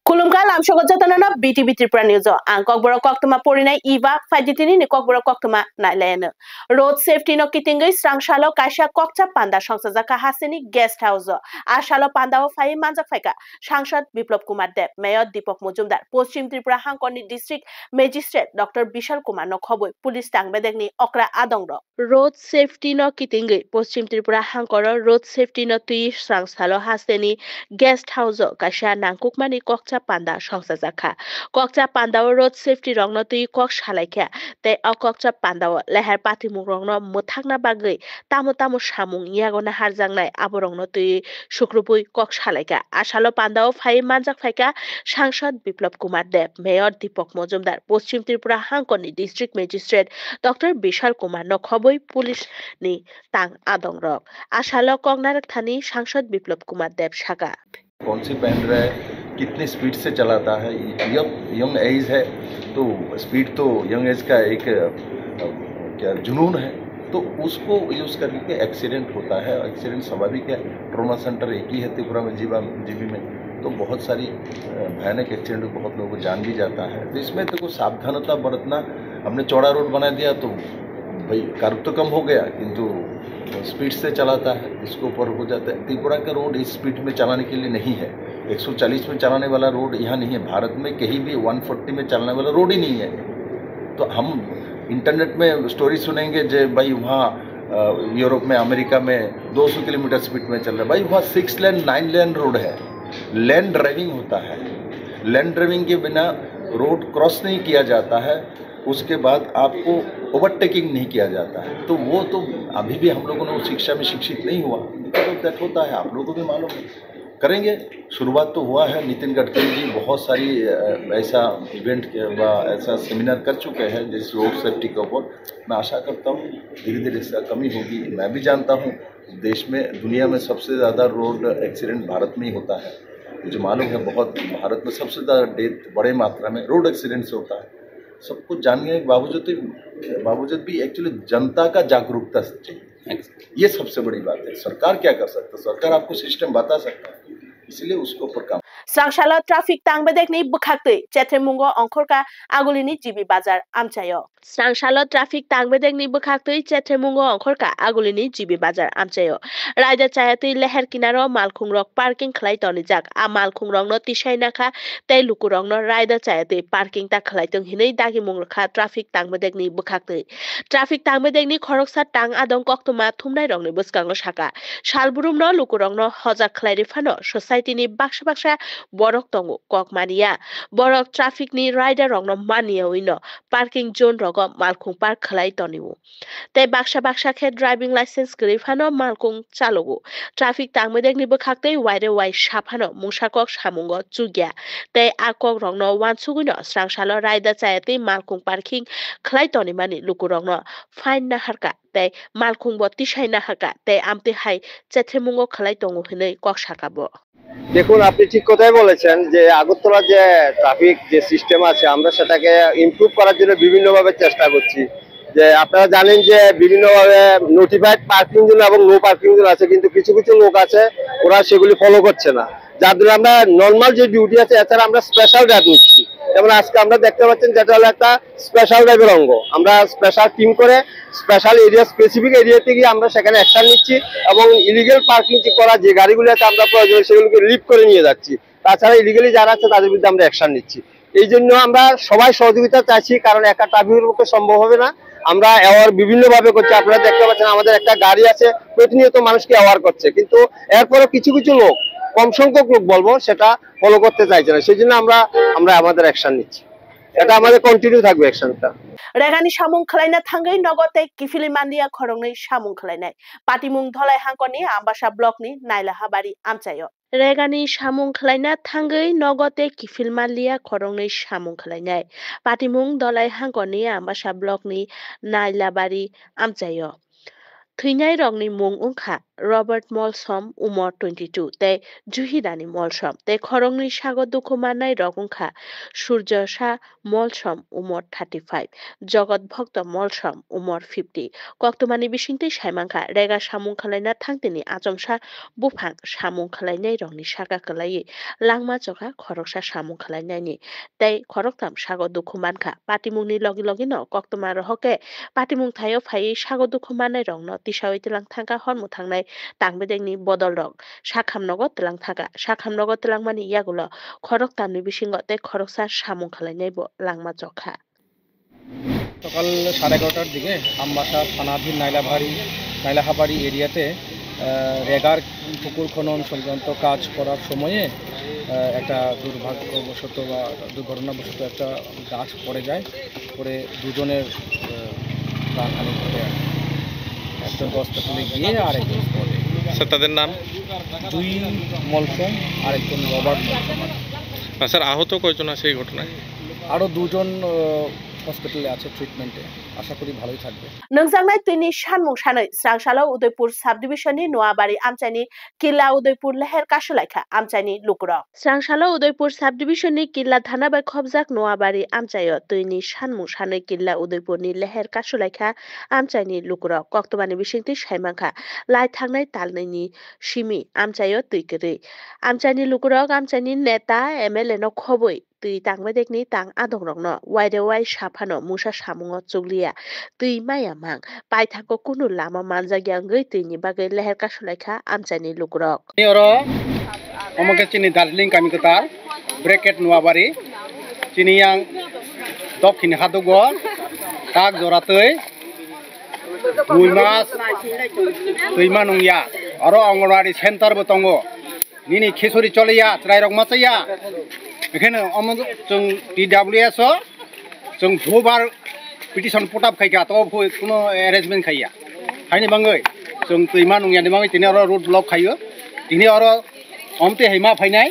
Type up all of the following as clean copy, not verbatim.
Kulumka lam shogo jatanana BTB Tripura News ang kokboro koktuma porinai iba faiditini ni kokboro koktuma nailene. Road safety no kitingai strangshalo kaisha kokcha panda sangsajaka haseni guest house ashalo pandao fai manjak faika সাংসদ Biplab Kumar Deb mayor Dipak Majumdar Paschim Tripura হাংকনি district magistrate doctor Bishal Kumar ন খবই police টাংবেদেগনি অকরা আদংর road safety ন কিতিঙ্গৈ পশ্চিম ত্রিপুরা হাংকর রোড সেফটি ন তুই স্রাংসালো হাসেনি গেস্ট হাউস কাইসা নাংকুকমানি kokcha panda sangsajaka kokcha pandao road safety rong no tui kok salaikha tei o kokcha pandao leher patimung rong no muthakna bagui tamu samung yagona harjangnai aborong no tui sukrupui kok salaikha asalo pandao phai manjak phaika সাংসদ Biplab Kumar Deb mayor Dipak Majumdar Paschim Tripura হাংকনি district magistrate doctor Bishal Kumar ন খবই police নি তাং আদং rock আসালো কংনারক Thani সাংসদ বিপ্লব কুমার দেব শাখা कौन सी पहन रहा है, कितनी स्पीड से चलाता है, यंग एज है तो स्पीड तो यंग एज का एक क्या जुनून है, तो उसको यूज़ करके एक्सीडेंट होता है। एक्सीडेंट स्वाभाविक है, ट्रॉमा सेंटर एक ही है त्रिपुरा में जीबी में, तो बहुत सारी भयानक एक्सीडेंट बहुत लोगों को जान भी जाता है। तो इसमें तो कुछ सावधानता बरतना। हमने चौड़ा रोड बना दिया तो भाई कार तो कम हो गया, किंतु स्पीड से चलाता है, इसके ऊपर हो जाता है। त्रिपुरा का रोड इस स्पीड में चलाने के लिए नहीं है। 140 में चलाने वाला रोड यहाँ नहीं है, भारत में कहीं भी 140 में चलने वाला रोड ही नहीं है। तो हम इंटरनेट में स्टोरी सुनेंगे जो भाई वहाँ यूरोप में, अमेरिका में 200 किलोमीटर स्पीड में चल रहा है। भाई वहाँ 6 लेन 9 लेन रोड है, लेन ड्राइविंग होता है। लेन ड्राइविंग के बिना रोड क्रॉस नहीं किया जाता है, उसके बाद आपको ओवरटेकिंग नहीं किया जाता है। तो वो तो अभी भी हम लोगों ने उस शिक्षा में शिक्षित नहीं हुआ, तो दैट होता है, आप लोगों को भी मालूम है। करेंगे, शुरुआत तो हुआ है। नितिन गडकरी जी बहुत सारी ऐसा इवेंट व ऐसा सेमिनार कर चुके हैं जिस रोड सेफ्टी के ऊपर। मैं आशा करता हूँ धीरे धीरे इसका कमी होगी। मैं भी जानता हूँ देश में, दुनिया में सबसे ज़्यादा रोड एक्सीडेंट भारत में ही होता है। मुझे मालूम है बहुत, भारत में सबसे ज़्यादा डेथ बड़े मात्रा में रोड एक्सीडेंट से होता है। सब कुछ जानने के बावजूद भी एक्चुअली जनता का जागरूकता चाहिए। ये सबसे बड़ी बात है। सरकार क्या कर सकता है? सरकार आपको सिस्टम बता सकता है, इसलिए उसको ऊपर काम। Sangshala traffic tangbedekni bukhaktui Chetremungo Onkorka Agulini Jibi Bazar Amchayo. Sangshala traffic tangbedekni bukhaktui Chetremungo Onkorka Agulini Jibi Bazar Amchayo. Raida Chayati Leher Kinaro Malkhungrok parking Khlaitoni Jak A Malkhungrong no Tishainaka Tei Lukurong no Raida Chayati parking ta Khlaitung Hinai Dagi Mungrokha traffic tangbedekni bukhaktui. Traffic tangbedekni Khoroksa tang adong koktuma thumnai rongni buskango shaka. Shalburum no Lukurong no Hojak Khlairi Phano society ni baksha borok tongo kok mania borok traffic ni rider rong no mania wino parking zone rogo malkhung park khlai toniu tei baksha khe driving license grifano malkhung chalogo traffic tangmedek ni bokhaktei waire wai saphano mungsakok samungo chugya tei akok rong no wansuguno srangsalo rider chayati malkhung parking khlai toni mani lukurong no fine na harka tei malkhung bo tisai na harka tei amte hai chethemungo khlai tongo hinai kok sakabo। দেখুন, আপনি ঠিক কথাই বলেছেন যে আগরতলা যে traffic যে system আছে আমরা সেটাকে ইমপ্রুভ করার জন্য বিভিন্নভাবে চেষ্টা করছি। যে আপনারা জানেন যে বিভিন্নভাবে নোটিফাইড পার্কিং জোন এবং নো পার্কিং জোন আছে, কিন্তু কিছু লোক আছে ওরা সেগুলি ফলো করছে না, যার জন্য আমরা নর্মাল যে ডিউটি আছে এছাড়া আমরা স্পেশাল ড্রাইভ নিচ্ছি। যেমন আজকে আমরা দেখতে পাচ্ছেন যেটা হলো একটা স্পেশাল ড্রাইভের অঙ্গ, আমরা স্পেশাল টিম করে স্পেশাল এরিয়া স্পেসিফিক এরিয়াতে গিয়ে আমরা সেখানে অ্যাকশন নিচ্ছি এবং ইলিগেল পার্কিং করা যে গাড়িগুলো আছে আমরা প্রয়োজনে সেগুলোকে লিভ করে নিয়ে যাচ্ছি। তাছাড়া ইলিগেলি যারা আছে তাদের বিরুদ্ধে আমরা অ্যাকশন নিচ্ছি। এই জন্য আমরা সবাই সহযোগিতা চাইছি, কারণ একা ট্রাফিকের পক্ষে সম্ভব হবে না। আমরা অ্যাওয়ার বিভিন্নভাবে করছি। আপনারা দেখতে পাচ্ছেন আমাদের একটা গাড়ি আছে প্রতিনিয়ত মানুষকে অ্যাওয়ার করছে, কিন্তু এরপরও কিছু লোক, কম সংখ্যক লোক বলবো, সেটা ফলো করতে চাইছে না। সেই জন্য আমরা আমাদের অ্যাকশন নিচ্ছি। এটা আমাদের কন্টিনিউ থাকবে অ্যাকশনটা। রেগানি সামুং খলাইনা থাঙ্গৈ নগতে কিফিলি মান্দিয়া খরংनै সামুং খলাইনাই পাটিমুং ধলাই হাংকনি आम्बासा ब्लकनि नाइलाहाबारि आमचायो। रेगानि सामुं खलाइना थांगै नगते किफिल मालिया खरंनै सामुं खलाइनाय पाटिमुं दलाय हांकनि आम्बासा ब्लकनि नाइलाबारि आमचायो। थैनाय रंनि मुं उंखा रबार्ट मलसम उमर 22 तै जुहिदानि मलसम तै खरंनि सागो दुखु माननाय रगुंखा सूर्यसा मलसम उमर 35 जगत भक्त मलसम उमर 50 कक्तमानि बिसिंतै साइमांखा रेगा सामुं खालायना थांतिनि आजमसा बुफां सामुं खालायनाय रंनि सागा खालायै लांमा चखा खरकसा सामुं खालायनायनि तै खरकताम सागो दुखु मानखा पाटिमुंनि लगी लगी न कक्तमा रहके पाटिमुं थायो फायै सागो दुखु माननाय रंनो तिसावै तिलां थांगा हरमु थांनाय तांबेदेंनि बदल रं साखामनगो तिलां थागा साखामनगो तिलां मानि यागुलो खरकतामनि बिसिंग तै खरकसा सामुं खालायनायबो लांमा चखा সকাল 11:30টার দিকে আমবাসা থানাধীন নাইলাহাবাড়ি এরিয়াতে রেগার পুকুর খনন সংক্রান্ত কাজ করার সময়ে একটা দুর্ভাগ্যবশত বা দুর্ঘটনাবশত একটা গাছ পড়ে যায়, পরে দুজনের প্রাণহানি ঘটে। একজন হসপিটালে গিয়ে আরেকজন পড়ে। স্যার তাদের নাম? দুই মলসম আরেকজন রবার্ট মলসম। স্যার আহত কয়জন আছে এই ঘটনায়? আরও দুজন হসপিটালে আছে ট্রিটমেন্টে, আশা করি ভালোই থাকবে। नोंजांनाय तुनि सानमुं सानै स्रांसालो उदयपुर सब डिविजननि नोआबारि आमचाइनि किल्ला उदयपुर लहेर कासुलाइखा आमचाइनि लुकुरक स्रांसालो उदयपुर सब डिविजननि किल्ला थाना बाय खबजाक नोआबारि आमचाइयो तुनि सानमुं सानै किल्ला उदयपुरनि लहेर कासुलाइखा आमचाइनि लुकुरक कक्तबानि बिसिंति साइमांखा लाइ थांनाय तालनैनि सिमि आमचाइयो तुइकरै आमचाइनि लुकुरक आमचाइनि नेता एमएलए नो खबै tui tangmedekni tang adongrokno waidewai saphano musa samungo chukliya tui maya mang paithako kunu lama manjagya ngei tuini bagai leher kasulaikha amchani lukurok ni oro omoke chini darjeeling kami kotar bracket nuabari chini yang dokhin hadugo tak joratoi buimas tuima nungya aro angonwadi center bo tongo nini khesori choleya trairok machaya এখানে जों DWS जों भुबार petition पटाब खाइका तो कोनो arrangement खाइया हाइनि बांगै जों दैमा नंयानि बांगै तिनि आरो road block खायो तिनि आरो अमते हैमा फाइनाय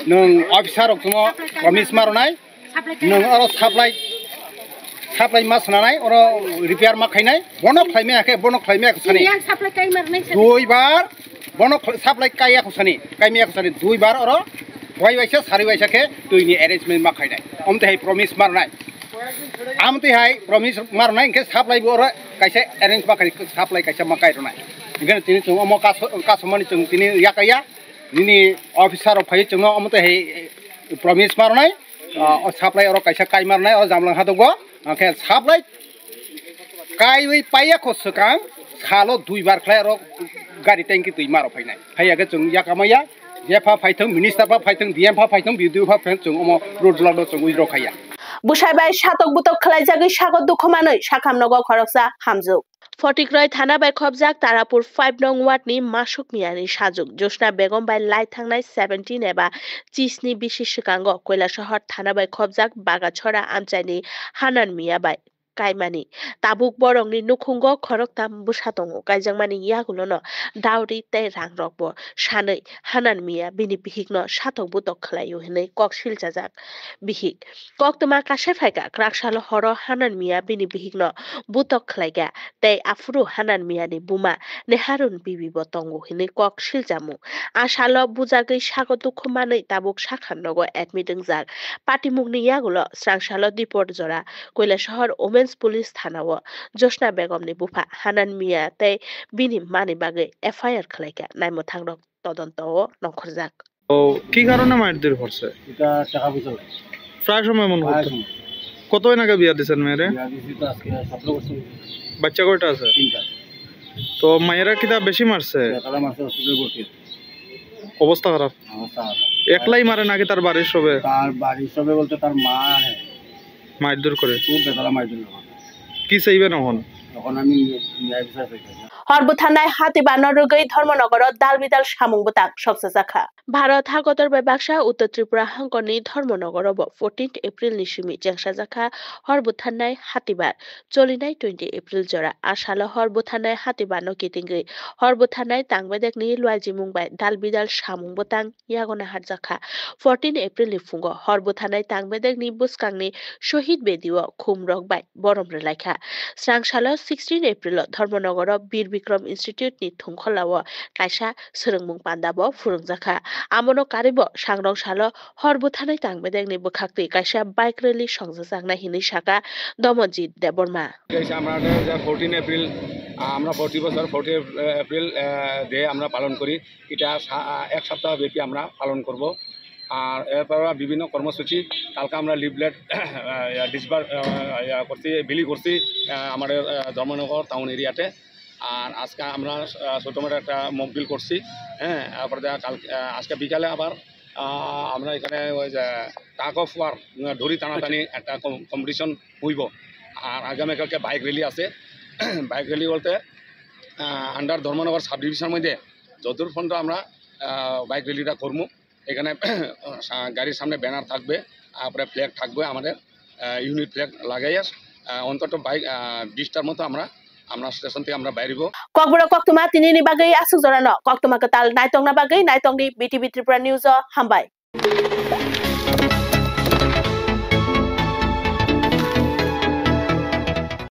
नों अफिसार जों प्रमिस मारनाय नों आरो साप्लाइ मा सनानाय आरो रिपेयार मा खाइनाय बनक खाइमेयाखै बनक खाइमेयाखै सानि साप्लाइ काइ मारनाय दुइ बार बनक साप्लाइ काइयाखौ सानि काइमेयाखौ सानि दुइ बार आरो Why waisa sari waisa ke tuini arrangement ma khainai amte hai promise marnai amte hai promise marnai ke supply bora kaisa arrange ma khai supply kaisa ma kai ronai ingane tini chung amo ka somani chung tini yakaya nini officer of phai chung amte hai promise marnai supply oro kaisa kai marnai oro jamlang hadogo ke supply kai wi paiya ko sakang khalo dui bar khlai oro gari tanki tui maro phainai haiya ke chung yakamaya जेफा फाइथों minister फा फाइथों DM फा फाइथों BDO फा फाइथों जों अमो रोड ब्लक जों उइद्र खाया बुसाइबाय सातक बुतक खलाइजागै सागत दुखमानै साखामनगो खरकसा हामजौ फटिक्रय थाना बाय खबजाक तारापुर 5 नং वार्डनि मासुक मियानि साजुक जोसना बेगम बाय लाइ थांनाय 17 एबा 30 नि बिसि सिगांग কৈলাসহর थाना बाय खबजाक बागाछरा आमचाइनि हानान मिया बाय काइमानि ताबुक बरंनि नुखुंग खरकताम बुसादंग काइजांमानि यागुलोनो दाउरि तै रांरकबो सानै हानान मिया बिनि बिहिकनो साथक बुतक खलायो हिनै ककसिल जाजाक बिहिक कक्तमा कासे फाइका क्राकसालो हर हानान मिया बिनि बिहिकनो बुतक खलाइगा तै आफुरु हानान मियानि बुमा नेहारुन बिबि बतंगो हिनै ककसिल जामु आसालो बुजागै सागो दुखुमानै ताबुक साखामनगो एडमिटिं जाक पाटिमुगनि यागुलो स्रांसालो दिपट जरा কৈলাসহর पुलिस थानाव जोसना बेगमनि बुफा हानान मिया तै बिनि मानि बागै एफआईआर खलाइका नायमो थांरक তদন্তও নখরজাক ও কি কারণে মারধর করছে? এটা টাকা পয়সা প্রায় সময় মনে হচ্ছে। কত দিন আগে বিয়া দিয়েছেন মেয়েরে? বিয়া দিছি তো আজকে 17 বছর। বাচ্চা কয়টা আছে? 3টা। তো মায়েরা কিটা বেশি মারছে? তারা মারছে হসপিটালে ভর্তি। অবস্থা খারাপ। অবস্থা খারাপ। একলাই মারে নাকি তার বাড়ির সবে? তার বাড়ির সবে বলতে তার মা মারধর করে। খুব বেদনা মারধর করে। কি চাইবেন এখন? তখন আমি ন্যায় বিচার চাইছি। হরবুথানায় হাতিবানর রুগৈ ধর্মনগর দালবিদাল সামুংবতাং সবসে জাখা ভারত হাগতর ব্যবসা উত্তর ত্রিপুরা হাঙ্কনি ধর্মনগর 14 এপ্রিল নিশিমি জেংসা জাখা হরবুথানায় হাতিবার চলিনাই 20 এপ্রিল জরা আসাল হরবুথানায় হাতিবানো কিতিঙ্গৈ হরবুথানায় তাংবেদেকনি লুয়াইজি মুংবাই দালবিদাল সামুংবতাং ইয়াগনা হার জাখা 14 এপ্রিল নিফুঙ্গ হরবুথানায় তাংবেদেকনি বুসকাংনি শহীদ বেদিও খুমরক বাই বরমরে লাইখা স্রাংসাল 16 April Dharmanagar Bir Bikram institute ni thungkholawo kaisa srungmung pandabo phurungjakha amono karibo sangrong salo horbuthanai tangbedengni bukhakti kaisa bike rally songjakna hini saka domonjit deborma আমরা 14 এপ্রিল আমরা 40 বছর 40 এপ্রিল ডে আমরা পালন করি এটা এক সপ্তাহ ব্যাপী আমরা পালন করব আর এরপর বিভিন্ন কর্মসূচি কালকে আমরা লিফলেট ডিসবার করছি বিলি করছি আমাদের ধর্মনগর টাউন এরিয়াতে আর আজকে আমরা ছোটমোটো একটা মকবিল করছি হ্যাঁ তারপরে কালকে আজকে বিকালে আবার আমরা এখানে ওই যে টাগ অফ ওয়ার দড়ি টানাটানি একটা কম্পিটিশন হইব আর আগামীকালকে বাইক র্যালি আছে বাইক র্যালি বলতে আন্ডার ধর্মনগর সাব ডিভিশনের মধ্যে যদুর ফন্ড আমরা বাইক র্যালিটা করবো এখানে গাড়ির সামনে ব্যানার থাকবে তারপরে ফ্ল্যাগ থাকবে আমাদের ইউনিট ফ্ল্যাগ লাগাইয়া অন্তত বাইক 20টার মতো আমরা স্টেশন থেকে আমরা বাইরিব ককবুড়া কক্তমা তিনিনি বাগৈ আসুক জরানো কক্তমা কাতাল নাইতংনা বাগৈ নাইতংনি বিটিভি ত্রিপুরা নিউজ হামবাই